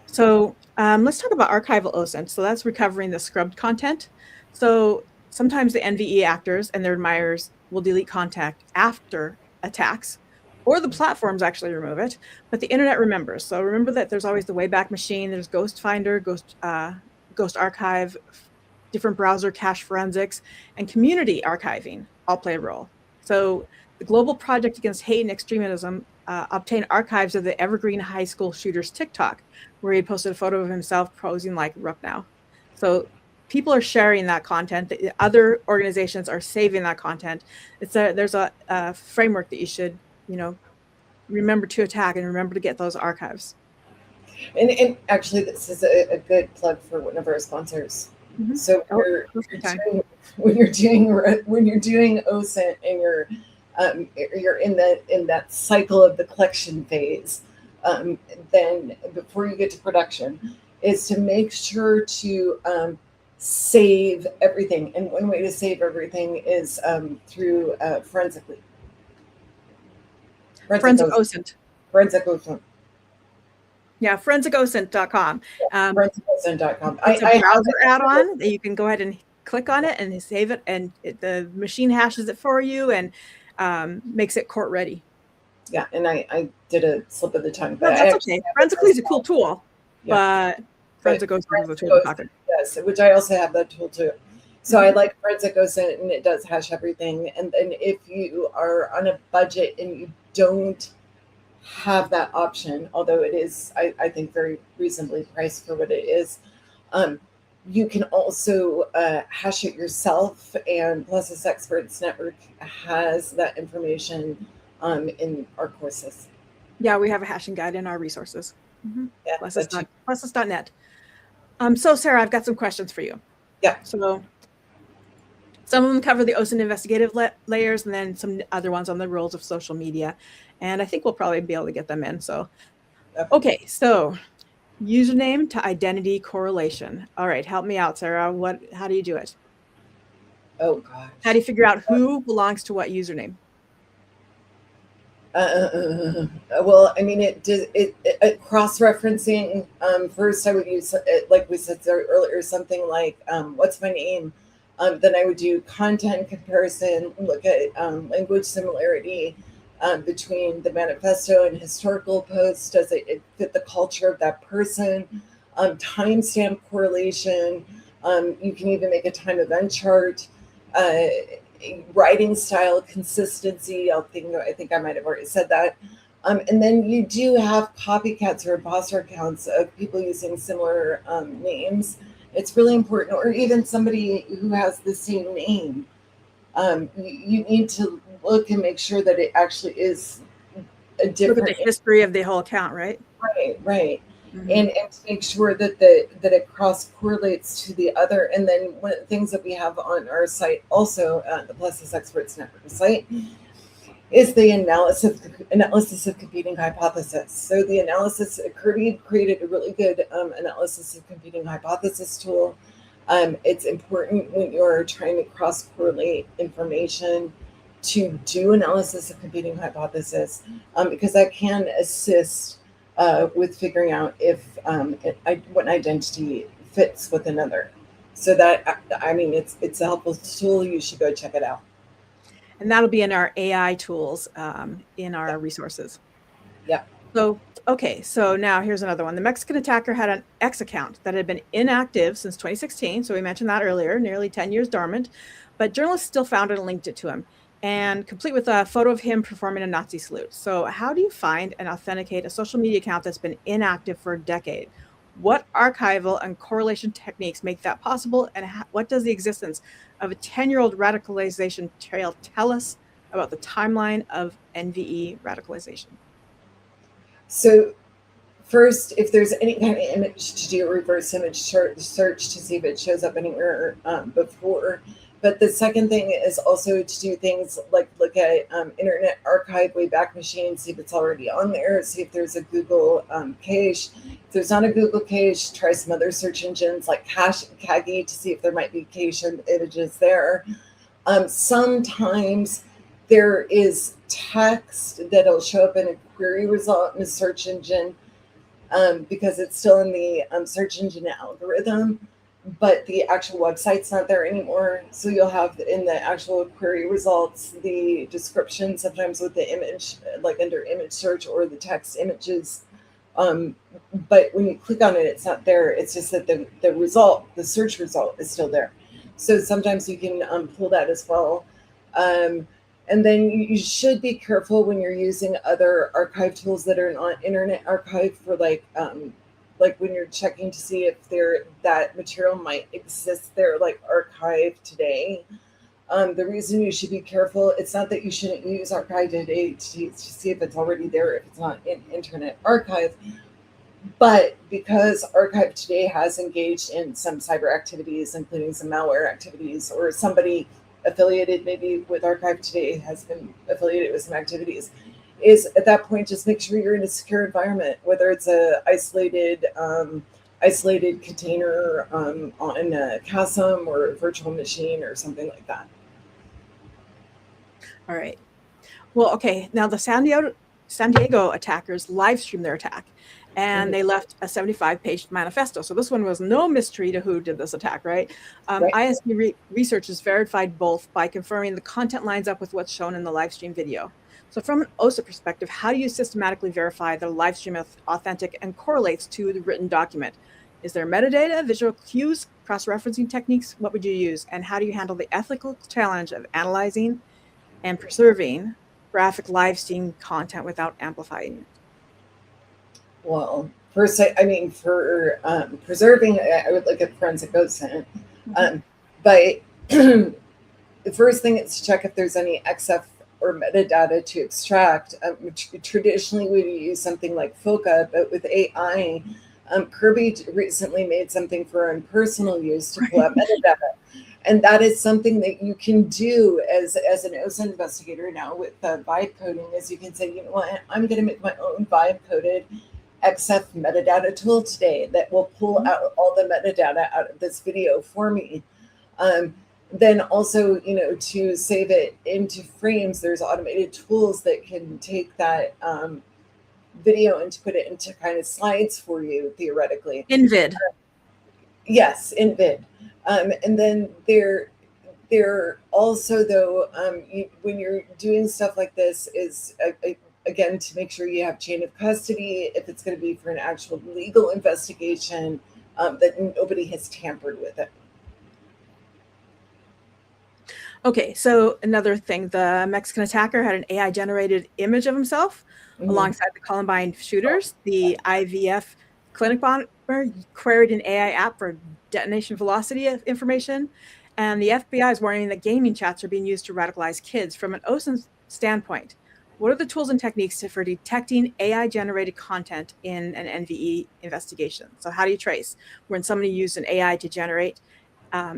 So let's talk about archival OSINT. So that's recovering the scrubbed content. So sometimes the NVE actors and their admirers will delete content after attacks, or the platforms actually remove it, but the internet remembers. So remember that there's always the Wayback Machine, there's Ghost Finder, Ghost Archive, different browser cache forensics, and community archiving all play a role. So the Global Project Against Hate and Extremism obtained archives of the Evergreen High School shooter's TikTok, where he posted a photo of himself posing like Rupnow. So people are sharing that content. The other organizations are saving that content. There's a framework that you should, remember to attack and remember to get those archives. And actually, this is a good plug for one of our sponsors. Mm-hmm. So when you're doing OSINT and you're in that cycle of the collection phase, then before you get to production, is to make sure to save everything. And one way to save everything is through forensically. Forensic OSINT. Forensic OSINT. Yeah, forensicosint.com. Forensicosint.com. It's a browser add-on that you can go ahead and click on it and save it, and the machine hashes it for you and makes it court ready. Yeah, and I did a slip of the tongue. But that's okay. Forensically is a cool tool, but Forensic OSINT is a tool to talk about. Yes, which I also have that tool too. So I like Forensic OSINT, and it does hash everything. And then if you are on a budget and you don't have that option, although it is, I think, very reasonably priced for what it is, you can also hash it yourself. And Plessas Experts Network has that information in our courses. Yeah, we have a hashing guide in our resources. Yeah, Plessas.net. So Sarah, I've got some questions for you. Yeah. So some of them cover the OSINT investigative layers, and then some other ones on the rules of social media. And I think we'll probably be able to get them in. So, okay. So username to identity correlation. All right. Help me out, Sarah. How do you do it? Oh, gosh. How do you figure out who belongs to what username? Well, I mean, it cross-referencing. First, I would use, like we said earlier, something like, what's my name? Then I would do content comparison, look at language similarity between the manifesto and historical posts. Does it fit the culture of that person? Timestamp correlation. You can even make a time event chart. Writing style consistency. I think I might have already said that. And then you do have copycats or imposter accounts of people using similar names. It's really important, or even somebody who has the same name. You need to look and make sure that it actually is a different. Look at the history of the whole account, right? Right. Mm-hmm. And to make sure that it cross correlates to the other. And then one of the things that we have on our site, also the Plessas Experts Network site, is the analysis of competing hypothesis. So the analysis, Kirby created a really good analysis of competing hypothesis tool. It's important when you're trying to cross correlate information to do analysis of competing hypothesis, because that can assist with figuring out if one identity fits with another. So that, I mean, it's a helpful tool. You should go check it out. And that'll be in our AI tools in our resources. Yeah. So, okay. So now here's another one. The Mexican attacker had an X account that had been inactive since 2016. So we mentioned that earlier, nearly 10 years dormant, but journalists still found it and linked it to him, and complete with a photo of him performing a Nazi salute. So how do you find and authenticate a social media account that's been inactive for a decade? What archival and correlation techniques make that possible? And what does the existence of a 10-year-old radicalization trail tell us about the timeline of NVE radicalization? So first, if there's any kind of image, to do a reverse image search to see if it shows up anywhere before. But the second thing is also to do things like look at Internet Archive Wayback Machine, see if it's already on there, see if there's a Google cache. If there's not a Google cache, try some other search engines like Kagi to see if there might be cache images there. Sometimes there is text that'll show up in a query result in a search engine because it's still in the search engine algorithm, but the actual website's not there anymore. So you'll have in the actual query results, the description, sometimes with the image, like under image search, or the text images. But when you click on it, it's not there. It's just that the result, the search result, is still there. So sometimes you can pull that as well. And then you should be careful when you're using other archive tools that are not Internet Archive for like when you're checking to see if that material might exist there, like Archive Today. The reason you should be careful, it's not that you shouldn't use Archive Today to see if it's already there, if it's not in Internet Archive, but because Archive Today has engaged in some cyber activities, including some malware activities, or somebody affiliated maybe with Archive Today has been affiliated with some activities, is at that point, just make sure you're in a secure environment, whether it's a isolated container on a CASM or a virtual machine or something like that. All right. Well, okay. Now the San Diego attackers live streamed their attack, and they left a 75-page manifesto. So this one was no mystery to who did this attack, right? Right. ISD research has verified both by confirming the content lines up with what's shown in the live stream video. So from an OSINT perspective, how do you systematically verify the live stream is authentic and correlates to the written document? Is there metadata, visual cues, cross-referencing techniques? What would you use? And how do you handle the ethical challenge of analyzing and preserving graphic live stream content without amplifying it? Well, first, I mean, for preserving, I would look at forensic OSINT. But the first thing is to check if there's any XF or metadata to extract. Which traditionally we use something like FOCA, but with AI, Kirby recently made something for own personal use to pull out metadata. And that is something that you can do as an OSINT investigator now with vibe coding, is you can say, you know what, I'm going to make my own vibe coded XF metadata tool today that will pull out all the metadata out of this video for me. Then also, you know, to save it into frames, there's automated tools that can take that video and to put it into kind of slides for you, theoretically. InVid. Yes, InVid. And then there also, though, when you're doing stuff like this, is again to make sure you have chain of custody if it's going to be for an actual legal investigation, that nobody has tampered with it. Okay, so another thing, the Mexican attacker had an AI-generated image of himself alongside the Columbine shooters. The IVF clinic bomber queried an AI app for detonation velocity information, and the FBI is warning that gaming chats are being used to radicalize kids. From an OSINT standpoint, what are the tools and techniques for detecting AI-generated content in an NVE investigation? So how do you trace when somebody used an AI to generate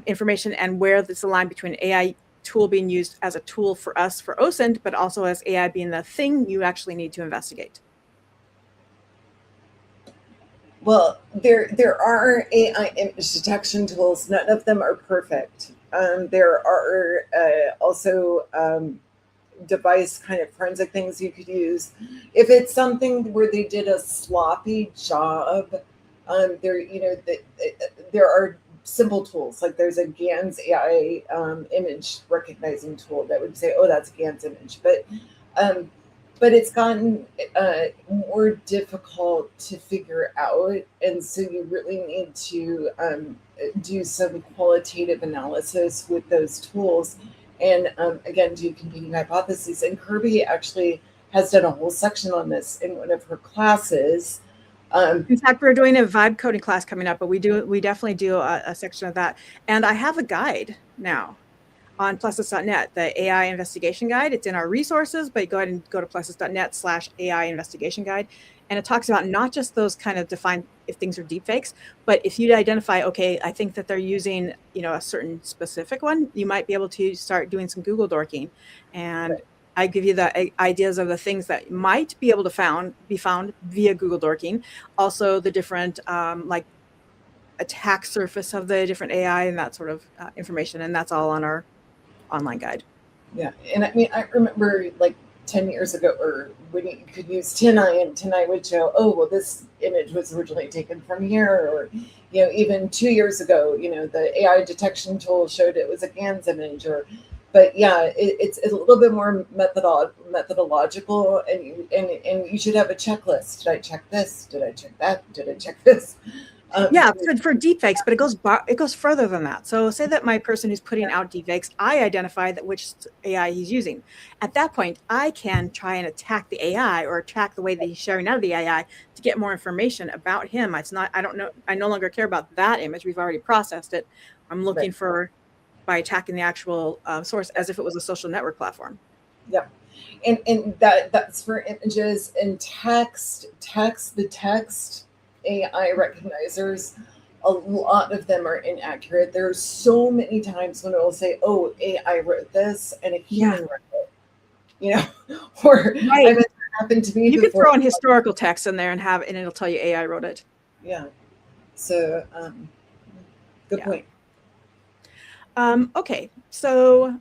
information, and where there's the line between AI tool being used as a tool for us for OSINT, but also as AI being the thing you actually need to investigate? Well, there are AI image detection tools. None of them are perfect. There are also device kind of forensic things you could use. If it's something where they did a sloppy job, there are simple tools. Like there's a GANS AI image recognizing tool that would say, oh, that's a GANS image. But it's gotten more difficult to figure out. And so you really need to do some qualitative analysis with those tools. And again, do competing hypotheses. And Kirby actually has done a whole section on this in one of her classes. In fact, we're doing a vibe coding class coming up, but we definitely do a section of that. And I have a guide now on Plessas.net, the AI investigation guide. It's in our resources, but go ahead and go to Plessas.net/AI investigation guide. And it talks about not just those kind of define if things are deepfakes, but if you identify, okay, I think that they're using, you know, a certain specific one, you might be able to start doing some Google dorking. And I give you the ideas of the things that might be able to be found via Google dorking. Also the different like attack surface of the different AI and that sort of information. And that's all on our online guide. Yeah. And I mean, I remember like 10 years ago, or when you could use TinEye, and TinEye would show, oh, well, this image was originally taken from here. Or, you know, even 2 years ago, you know, the AI detection tool showed it was a GANS image. But yeah, it's a little bit more methodological, and you should have a checklist. Did I check this? Did I check that? Did I check this? Yeah, for deepfakes, but it goes further than that. So say that my person who's putting out deepfakes, I identify that which AI he's using. At that point, I can try and attack the AI or attack the way that he's sharing out of the AI to get more information about him. It's not, I don't know, I no longer care about that image. We've already processed it. I'm looking for, by attacking the actual source as if it was a social network platform. Yep. And that's for images and text. The text AI recognizers, a lot of them are inaccurate. There's so many times when it will say, oh, AI wrote this and a human wrote it, you know, or happened to me You can before. throw in historical text in there and it'll tell you AI wrote it. Yeah. So, good Yeah. point. Okay, so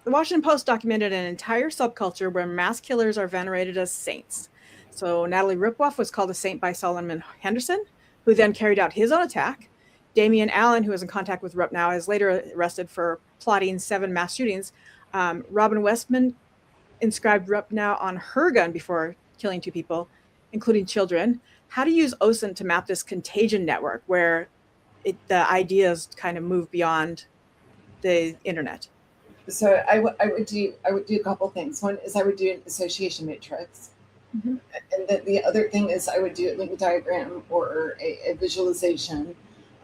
the Washington Post documented an entire subculture where mass killers are venerated as saints. So Natalie Ripwoff was called a saint by Solomon Henderson, who then carried out his own attack. Damian Allen, who was in contact with Rupp now, is later arrested for plotting 7 mass shootings. Robin Westman inscribed Rupp now on her gun before killing 2 people, including children. How to use OSINT to map this contagion network where the ideas kind of move beyond the internet. So I would do a couple things. One is I would do an association matrix. Mm-hmm. And then the other thing is I would do a link diagram or a visualization,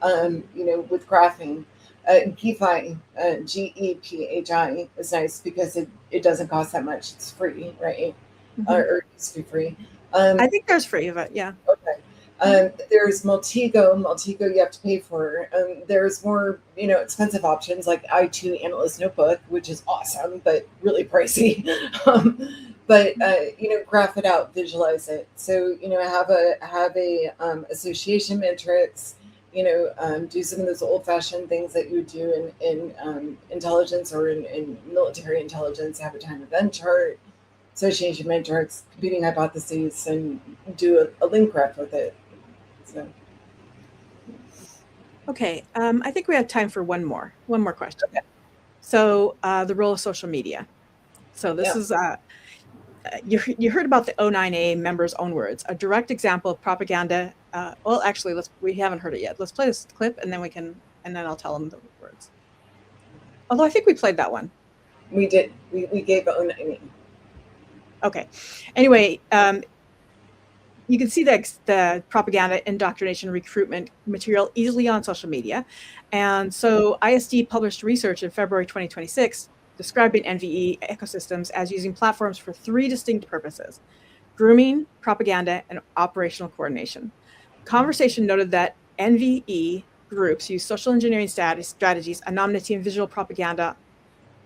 with graphing. GEPHI, GEPHI is nice because it doesn't cost that much. It's free, right? Mm-hmm. Or it used to be free. I think there's free of it, yeah. Okay. There's Multigo you have to pay for. There's more, expensive options like i2 Analyst Notebook, which is awesome, but really pricey. But graph it out, visualize it. So, have a association matrix, do some of those old-fashioned things that you would do in intelligence or in military intelligence, have a time event chart, association matrix, competing hypotheses, and do a link graph with it. So. Okay, I think we have time for one more question. Okay. So the role of social media. So this is, you heard about the O9A members' own words, a direct example of propaganda. Well, actually, we haven't heard it yet. Let's play this clip and then I'll tell them the words. Although I think we played that one. We did. We gave O9A. Okay. Anyway, you can see the propaganda, indoctrination, recruitment material easily on social media. And so ISD published research in February 2026 describing NVE ecosystems as using platforms for 3 distinct purposes: grooming, propaganda, and operational coordination. Conversation noted that NVE groups use social engineering strategies, anonymity, and visual propaganda,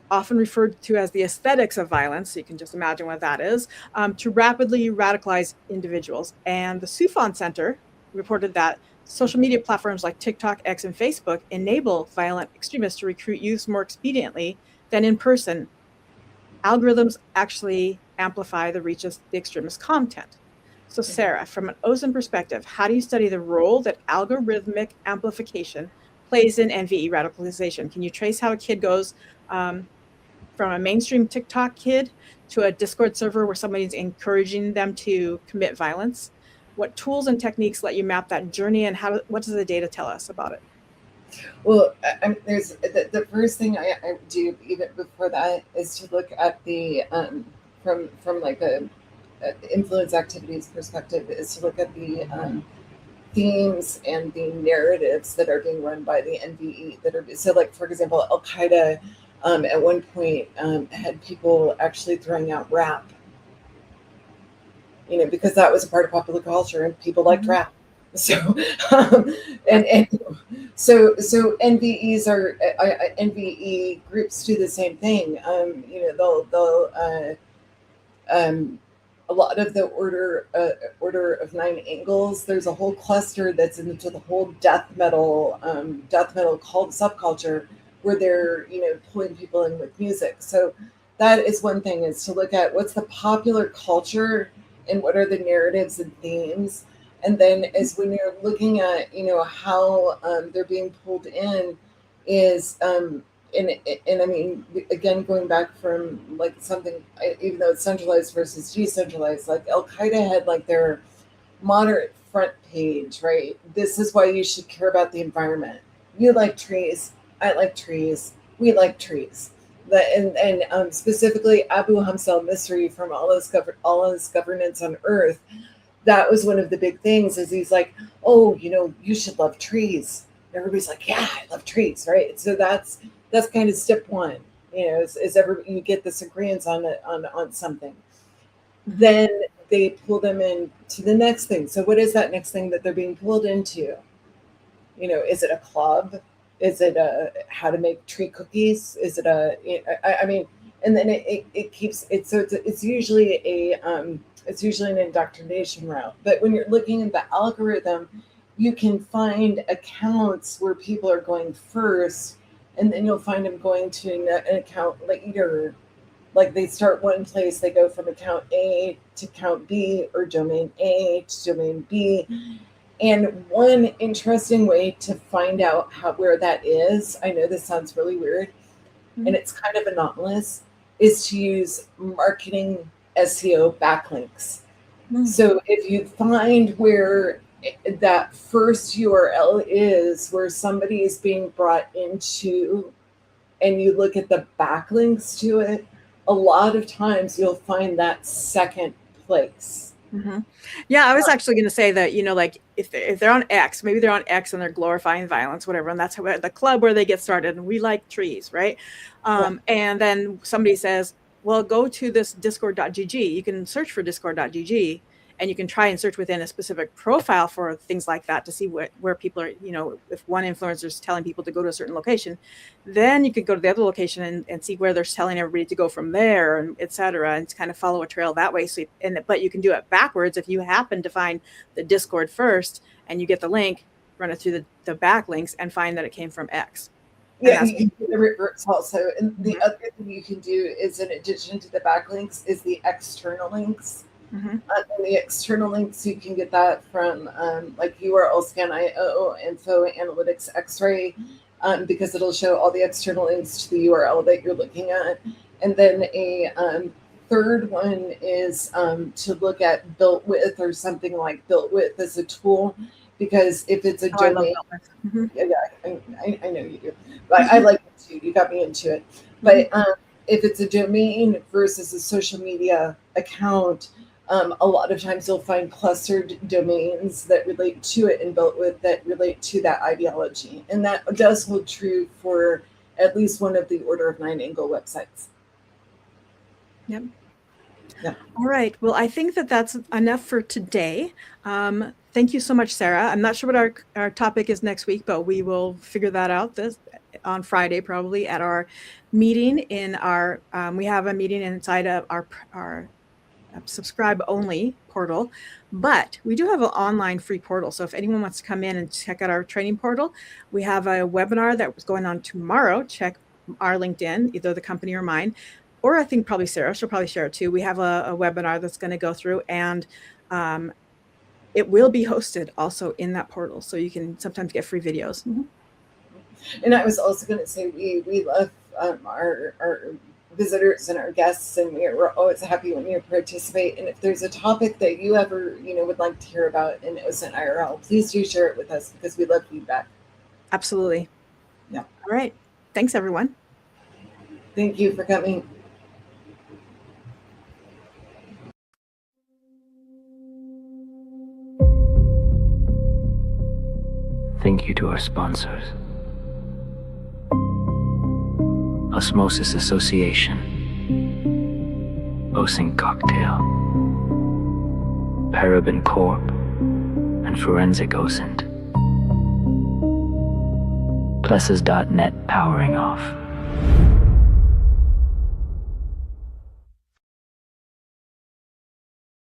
often referred to as the aesthetics of violence, so you can just imagine what that is, to rapidly radicalize individuals. And the Soufan Center reported that social media platforms like TikTok, X, and Facebook enable violent extremists to recruit youths more expediently than in person. Algorithms actually amplify the reach of the extremist content. So Sarah, from an OSINT perspective, how do you study the role that algorithmic amplification plays in NVE radicalization? Can you trace how a kid goes from a mainstream TikTok kid to a Discord server where somebody's encouraging them to commit violence? What tools and techniques let you map that journey, and what does the data tell us about it? Well, there's the first thing I do even before that is to look at the from like a influence activities perspective, is to look at the themes and the narratives that are being run by the NVE that are, so like, for example, Al Qaeda at one point had people actually throwing out rap, because that was a part of popular culture and people liked rap. So so NVEs are NVE groups do the same thing. They'll a lot of the order of 9 angles. There's a whole cluster that's into the whole death metal subculture where they're pulling people in with music. So that is one thing, is to look at what's the popular culture and what are the narratives and themes. And then as when you're looking at, how they're being pulled in is, and I mean, again, going back from like something, even though it's centralized versus decentralized, like Al Qaeda had like their moderate front page, right? This is why you should care about the environment. You like trees. I like trees. We like trees. And specifically Abu Hamza al-Misri from All His Governance on Earth. That was one of the big things, is he's like, oh, you should love trees. And everybody's like, yeah, I love trees, right? So that's kind of step one, is you get this agreement on something. Then they pull them in to the next thing. So what is that next thing that they're being pulled into? Is it a club? Is it how to make tree cookies? Is it I mean, and then it keeps it. So it's usually it's usually an indoctrination route. But when you're looking at the algorithm, you can find accounts where people are going first, and then you'll find them going to an account later. Like they start one place, they go from account A to account B, or domain A to domain B. And one interesting way to find out where that is, I know this sounds really weird, and it's kind of anomalous, is to use marketing SEO backlinks. So if you find where that first URL is, where somebody is being brought into, and you look at the backlinks to it, a lot of times you'll find that second place. Yeah, I was actually going to say that, you know, like if they're on X, maybe they're on X and they're glorifying violence, whatever, and that's the club where they get started, and we like trees, right? And then somebody says, well, go to this discord.gg. You can search for discord.gg, and you can try and search within a specific profile for things like that to see where people are, you know, if one influencer is telling people to go to a certain location, then you could go to the other location and see where they're telling everybody to go from there, and et cetera, and kind of follow a trail that way. So, but you can do it backwards. If you happen to find the Discord first and you get the link, run it through the backlinks and find that it came from X. Yeah, you can do the reverse also. And the other thing you can do is, in addition to the backlinks, is the external links. And the external links, you can get that from like URL Scan.io, Info Analytics X-Ray, because it'll show all the external links to the URL that you're looking at. And then a third one is to look at built with, or something like built with as a tool, because if it's a domain, I know you do, but I like it too. You got me into it. But if it's a domain versus a social media account, a lot of times you'll find clustered domains that relate to it and built with that relate to that ideology. And that does hold true for at least one of the Order of Nine Angle websites. Yep. Yeah. All right. Well, I think that's enough for today. Thank you so much, Sarah. I'm not sure what our topic is next week, but we will figure that out on Friday, probably at our meeting in our, we have a meeting inside of our subscribe only portal, but we do have an online free portal. So if anyone wants to come in and check out our training portal, we have a webinar that was going on tomorrow. Check our LinkedIn, either the company or mine, or I think probably Sarah, she'll probably share it too. We have a webinar that's going to go through, and it will be hosted also in that portal. So you can sometimes get free videos. And I was also going to say, we love our visitors and our guests, and we're always happy when you participate. And if there's a topic that you ever would like to hear about in OSINT IRL, please do share it with us, because we love feedback. Absolutely. Yeah. All right. Thanks, everyone. Thank you for coming. Thank you to our sponsors: Osmosis Association, OSINT Cocktail, Paraben Corp, and Forensic OSINT. Plessas.net powering off.